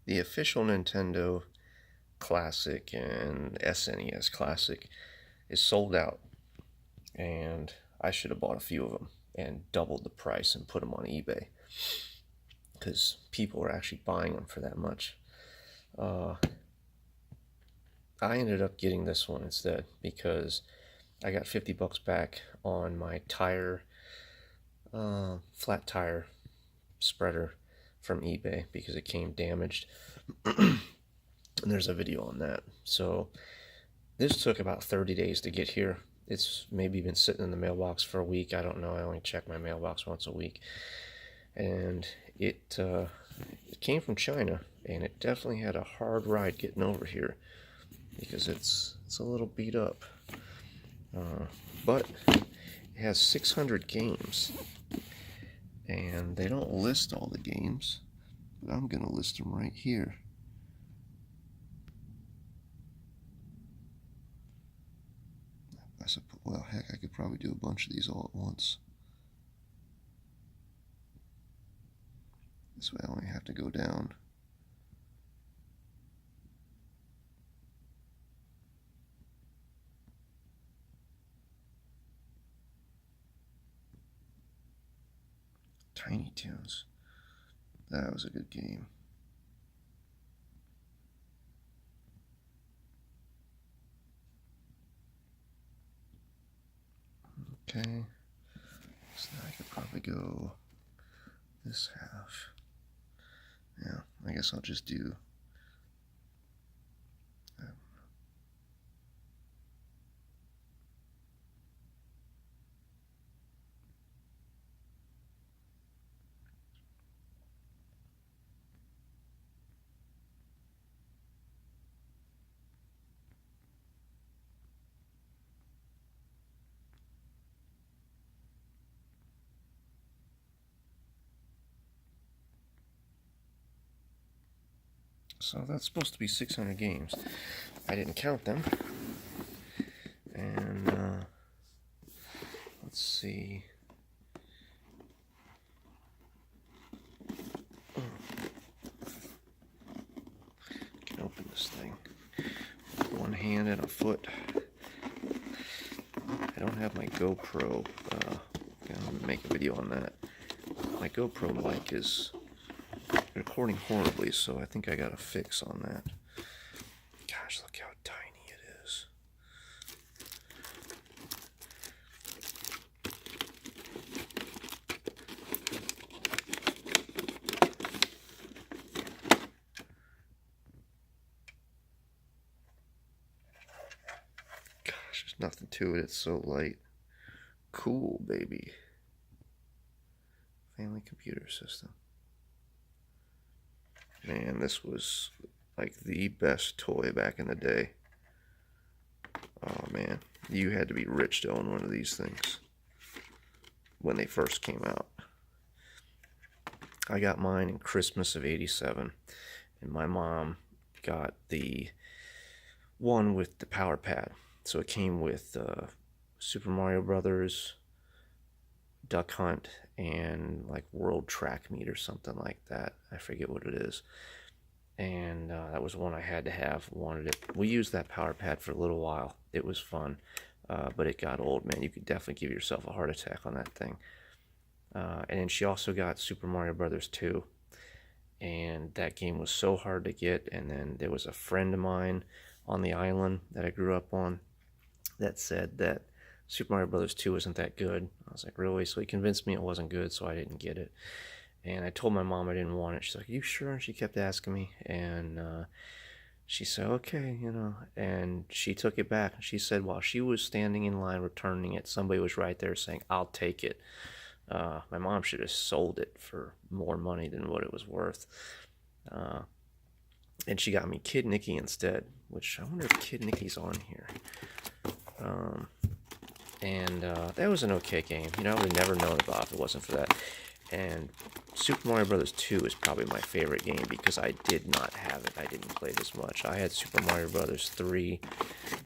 the official Nintendo Classic and SNES Classic is sold out, and I should have bought a few of them and doubled the price and put them on eBay because people are actually buying them for that much. I ended up getting this one instead because I got 50 bucks back on my tire, flat tire spreader from eBay because it came damaged. And there's a video on that. So this took about 30 days to get here. It's maybe been sitting in the mailbox for a week. I don't know. I only check my mailbox once a week. And it came from China, and it definitely had a hard ride getting over here because it's a little beat up. But it has 600 games, and they don't list all the games, but I'm going to list them right here. I suppose, well, heck, I could probably do a bunch of these all at once. This way I only have to go down. Tiny Toons. That was a good game. Okay. So now I could probably go this half. Yeah, I guess I'll just do so that's supposed to be 600 games. I didn't count them. And let's see. I can open this thing with one hand and a foot. I don't have my GoPro. I'm gonna make a video on that. My GoPro mic is recording horribly, so I think I got a fix on that. Gosh, look how tiny it is. Gosh, there's nothing to it. It's so light. Cool, baby. Family computer system. Man, this was like the best toy back in the day. Oh man, you had to be rich to own one of these things when they first came out. I got mine in Christmas of '87, and my mom got the one with the power pad. So it came with Super Mario Brothers, Duck Hunt, and like World Track Meet or something like that. I forget what it is. And that was one I had to have. Wanted it. We used that power pad for a little while. It was fun, but it got old, man. You could definitely give yourself a heart attack on that thing. And then she also got Super Mario Brothers 2, and that game was so hard to get. And then there was a friend of mine on the island that I grew up on that said that Super Mario Brothers 2 wasn't that good. I was like, really? So he convinced me it wasn't good, so I didn't get it. And I told my mom I didn't want it. She's like, are you sure? And she kept asking me. And she said, okay, you know. And she took it back. She said while she was standing in line returning it, somebody was right there saying, I'll take it. My mom should have sold it for more money than what it was worth. And she got me Kid Nicky instead, which I wonder if Kid Nicky's on here. And that was an okay game. You know, I would have never known about it if it wasn't for that. And Super Mario Brothers 2 is probably my favorite game because I did not have it. I didn't play it as much. I had Super Mario Brothers 3,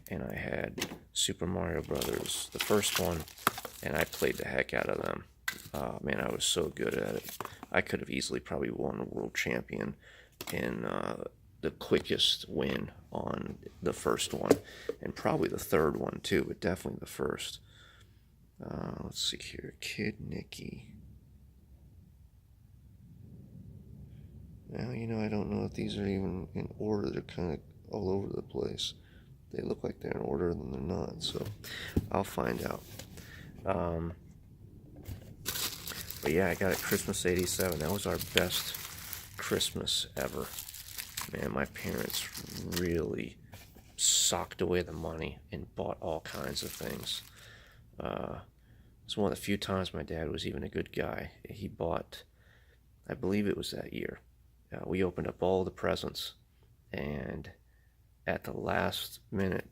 and I had Super Mario Brothers, the first one, and I played the heck out of them. Man, I was so good at it. I could have easily probably won a world champion and the quickest win on the first one, and probably the third one too, but definitely the first. Let's see here, Kid Nicky. Well, I don't know if these are even in order. They're kind of all over the place. They look like they're in order, then they're not. So I'll find out. Um, but yeah, I got it Christmas '87. That was our best Christmas ever. Man, my parents really socked away the money and bought all kinds of things. It's one of the few times my dad was even a good guy. He bought, I believe it was that year, we opened up all the presents, and at the last minute,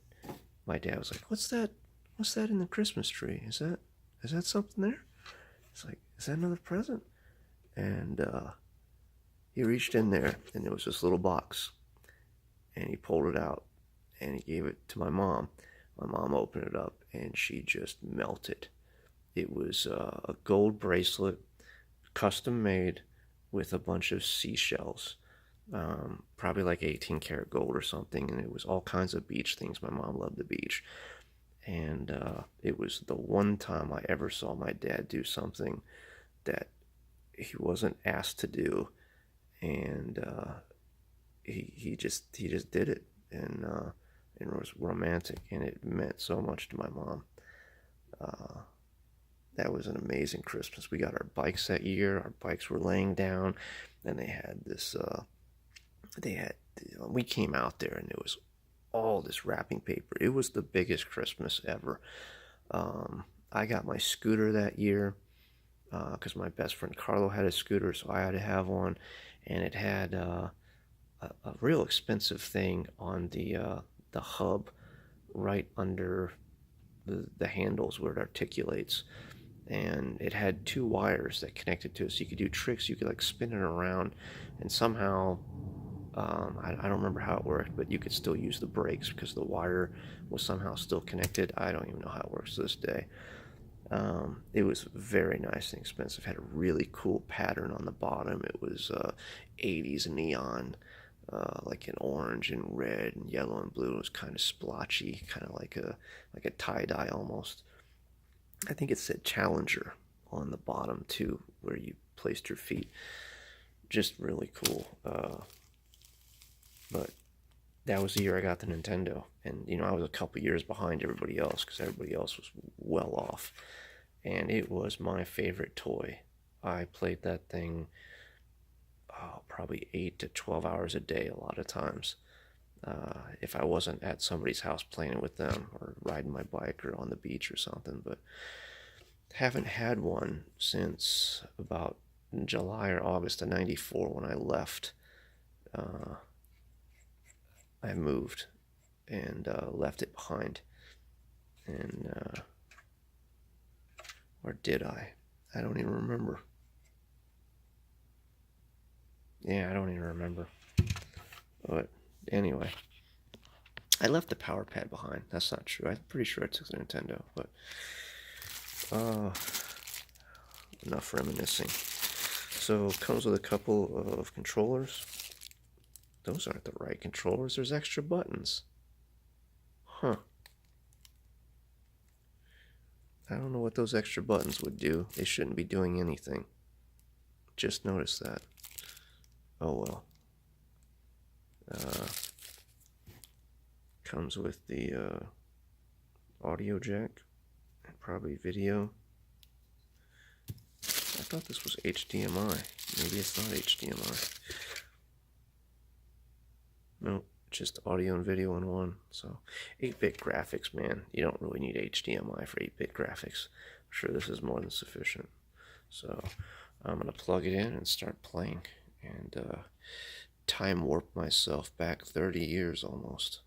my dad was like, "What's that? What's that in the Christmas tree? Is that something there?" It's like, "Is that another present?" And he reached in there, and there was this little box, and he pulled it out, and he gave it to my mom. My mom opened it up, and she just melted. It was a gold bracelet, custom made, with a bunch of seashells, probably like 18 karat gold or something, and it was all kinds of beach things. My mom loved the beach, and it was the one time I ever saw my dad do something that he wasn't asked to do, and he just did it, and it was romantic, and it meant so much to my mom. Uh, that was an amazing Christmas. We got our bikes that year. Our bikes were laying down, and they had this. We came out there, and it was all this wrapping paper. It was the biggest Christmas ever. I got my scooter that year because my best friend Carlo had a scooter, so I had to have one, and it had a real expensive thing on the hub right under the handles where it articulates, and it had two wires that connected to it, so you could do tricks. You could like spin it around, and somehow I don't remember how it worked, but you could still use the brakes because the wire was somehow still connected. I don't even know how it works to this day. It was very nice and expensive. It had a really cool pattern on the bottom. It was 80s neon, like in orange and red and yellow and blue. It was kind of splotchy, kind of like a tie-dye almost. I think it said Challenger on the bottom too, where you placed your feet. Just really cool. But that was the year I got the Nintendo, and I was a couple years behind everybody else because everybody else was well off, and it was my favorite toy. I played that thing probably 8 to 12 hours a day a lot of times. If I wasn't at somebody's house playing it with them or riding my bike or on the beach or something, but haven't had one since about July or August of '94 when I left. I moved and left it behind. And, or did I? I don't even remember. Yeah, I don't even remember. But anyway, I left the power pad behind. That's not true. I'm pretty sure I took the Nintendo, but enough reminiscing. So it comes with a couple of controllers. Those aren't the right controllers. There's extra buttons. Huh. I don't know what those extra buttons would do. They shouldn't be doing anything. Just noticed that. Oh well. Comes with the audio jack and probably video. I thought this was HDMI. Maybe it's not HDMI. No, just audio and video in one. So 8-bit graphics, man. You don't really need HDMI for 8-bit graphics. I'm sure this is more than sufficient. So I'm going to plug it in and start playing and time warp myself back 30 years almost.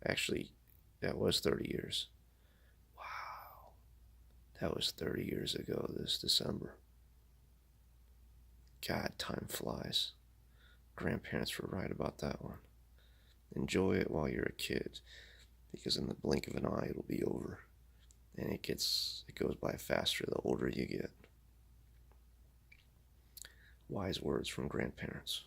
Actually, that was 30 years. Wow. That was 30 years ago this December. God, time flies. Grandparents were right about that one. Enjoy it while you're a kid, because in the blink of an eye it'll be over, and it goes by faster the older you get. Wise words from grandparents.